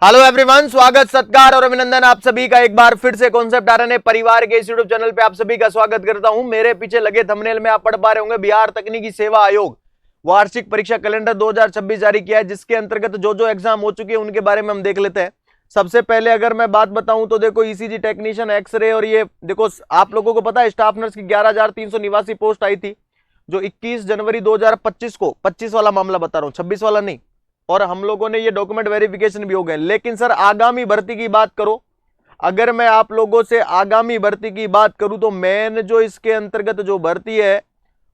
Hello everyone, स्वागत सत्कार और अभिनंदन आप सभी का एक बार फिर से कॉन्सेप्ट आरएनए परिवार के इस यूट्यूब चैनल पे आप सभी का स्वागत करता हूं। मेरे पीछे लगे थंबनेल में आप पढ़ पा रहे होंगे बिहार तकनीकी सेवा आयोग वार्षिक परीक्षा कैलेंडर 2026 जारी किया है, जिसके अंतर्गत जो जो एग्जाम हो चुके हैं उनके बारे में हम देख लेते हैं। सबसे पहले अगर मैं बात बताऊं तो देखो ईसीजी टेक्नीशियन, एक्सरे और ये देखो आप लोगों को पता है स्टाफ नर्स की 11,389 पोस्ट आई थी जो 21 जनवरी 2025 को, 25 वाला मामला बता रहा हूं, 26 वाला नहीं। और हम लोगों ने ये डॉक्यूमेंट वेरिफिकेशन भी हो गए। लेकिन सर आगामी भर्ती की बात करो, अगर मैं आप लोगों से आगामी भर्ती की बात करूं तो मेन जो इसके अंतर्गत जो भर्ती है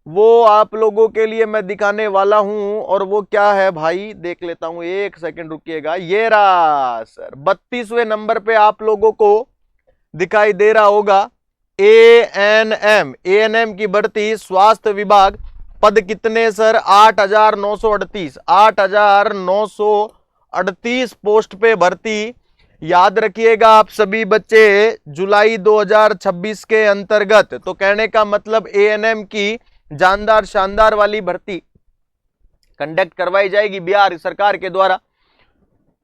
वो आप लोगों के लिए मैं दिखाने वाला हूं। और वो क्या है भाई, देख लेता हूं, एक सेकंड रुकिएगा। ये रहा सर, 32वें नंबर पे आप लोगों को दिखाई दे रहा होगा एएनएम की भर्ती, स्वास्थ्य विभाग। पद कितने सर? 8,938 8,938 पोस्ट पे भर्ती। याद रखिएगा आप सभी बच्चे, जुलाई 2026 के अंतर्गत। तो कहने का मतलब एएनएम की जानदार शानदार वाली भर्ती कंडक्ट करवाई जाएगी बिहार सरकार के द्वारा।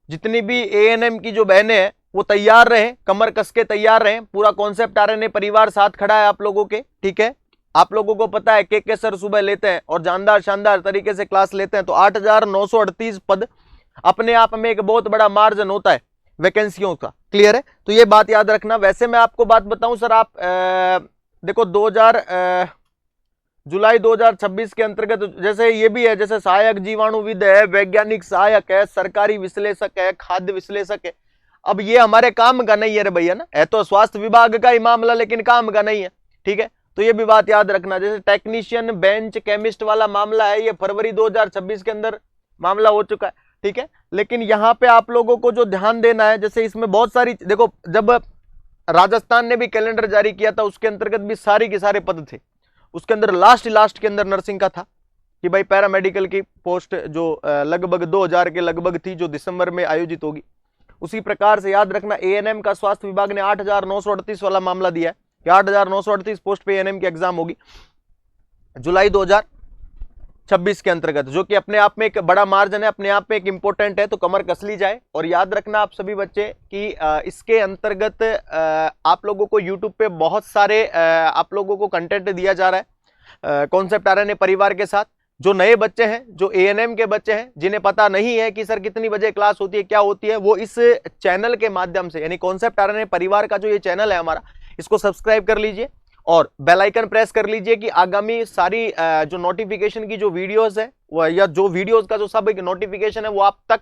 जितनी भी एएनएम की जो बहनें हैं वो तैयार रहें, कमर कस के तैयार रहें। पूरा कॉन्सेप्ट आरएनए परिवार साथ खड़ा है आप लोगों के, ठीक है। आप लोगों को पता है के सर सुबह लेते हैं और जानदार शानदार तरीके से क्लास लेते हैं। तो 8,938 पद अपने आप में एक बहुत बड़ा मार्जिन होता है वैकेंसियों का, क्लियर है। तो ये बात याद रखना। वैसे मैं आपको बात बताऊं सर, आप देखो जुलाई 2026 के अंतर्गत जैसे ये भी है, जैसे सहायक जीवाणुविद है, वैज्ञानिक सहायक है, सरकारी विश्लेषक है, खाद्य विश्लेषक है। अब ये हमारे काम का नहीं है रे भैया ना, है तो स्वास्थ्य विभाग का ही मामला लेकिन काम का नहीं है, ठीक है। तो ये भी बात याद रखना। जैसे टेक्नीशियन, बेंच, केमिस्ट वाला मामला है, ये फरवरी 2026 के अंदर मामला हो चुका है, ठीक है। लेकिन यहाँ पे आप लोगों को जो ध्यान देना है, जैसे इसमें बहुत सारी, देखो जब राजस्थान ने भी कैलेंडर जारी किया था उसके अंतर्गत भी सारी के सारे पद थे। उसके अंदर लास्ट के अंदर नर्सिंग का था कि भाई पैरामेडिकल की पोस्ट जो लगभग 2000 के लगभग थी, जो दिसंबर में आयोजित होगी। उसी प्रकार से याद रखना एएनएम का स्वास्थ्य विभाग ने 8,938 वाला मामला दिया है कि 8,938 पोस्ट पे एएनएम की एग्जाम होगी जुलाई 2026 के अंतर्गत, जो कि अपने आप में एक बड़ा मार्जिन है, अपने आप में एक इंपॉर्टेंट है। तो कमर कस ली जाए। और याद रखना आप सभी बच्चे कि इसके अंतर्गत आप लोगों को यूट्यूब पे बहुत सारे आप लोगों को कंटेंट दिया जा रहा है कॉन्सेप्ट आरएनए परिवार के साथ। जो नए बच्चे हैं, जो एएनएम के बच्चे हैं, जिन्हें पता नहीं है कि सर कितनी बजे क्लास होती है, क्या होती है, वो इस चैनल के माध्यम से, यानी कॉन्सेप्ट आरएनए परिवार का जो ये चैनल है हमारा, इसको सब्सक्राइब कर लीजिए और बेल आइकन प्रेस कर लीजिए कि आगामी सारी जो नोटिफिकेशन की जो वीडियोस है वो, या जो वीडियोस का जो सब नोटिफिकेशन है वो आप तक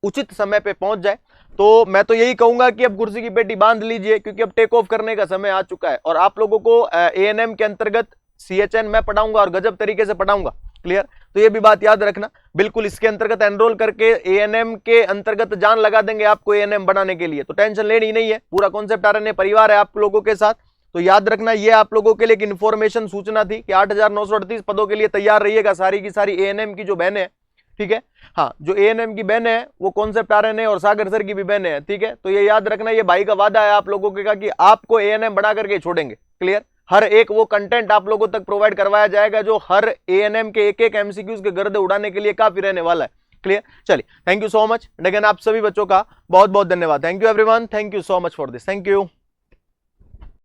उचित समय पे पहुंच जाए। तो मैं तो यही कहूंगा कि अब कुर्सी की पेटी बांध लीजिए, क्योंकि अब टेक ऑफ करने का समय आ चुका है। और आप लोगों को एएनएम के अंतर्गत सीएचएन मैं पढ़ाऊंगा और गजब तरीके से पढ़ाऊंगा, क्लियर। तो ये भी बात याद रखना, बिल्कुल इसके अंतर्गत एनरोल करके एएनएम के अंतर्गत जान लगा देंगे आपको एएनएम बनाने के लिए। तो टेंशन लेनी नहीं है, पूरा कॉन्सेप्ट आरएनए परिवार है आप लोगों के साथ। तो याद रखना, ये आप लोगों के लिए एक इन्फॉर्मेशन सूचना थी कि 8,938 पदों के लिए तैयार रहिएगा सारी की सारी एएनएम की जो बहनें हैं, ठीक है। हाँ, जो एएनएम की बहनें हैं वो कॉन्सेप्ट आरएनए और सागर सर की भी बहनें हैं, ठीक है। तो ये याद रखना, ये भाई का वादा है आप लोगों का कि आपको एएनएम बना करके छोड़ेंगे, क्लियर। हर एक वो कंटेंट आप लोगों तक प्रोवाइड करवाया जाएगा जो हर एएनएम के एक एक एमसीक्यूज के गर्दे उड़ाने के लिए काफी रहने वाला है, क्लियर। चलिए, थैंक यू सो मच। लेकिन आप सभी बच्चों का बहुत बहुत धन्यवाद। Thank you everyone, thank you so much for this, thank you.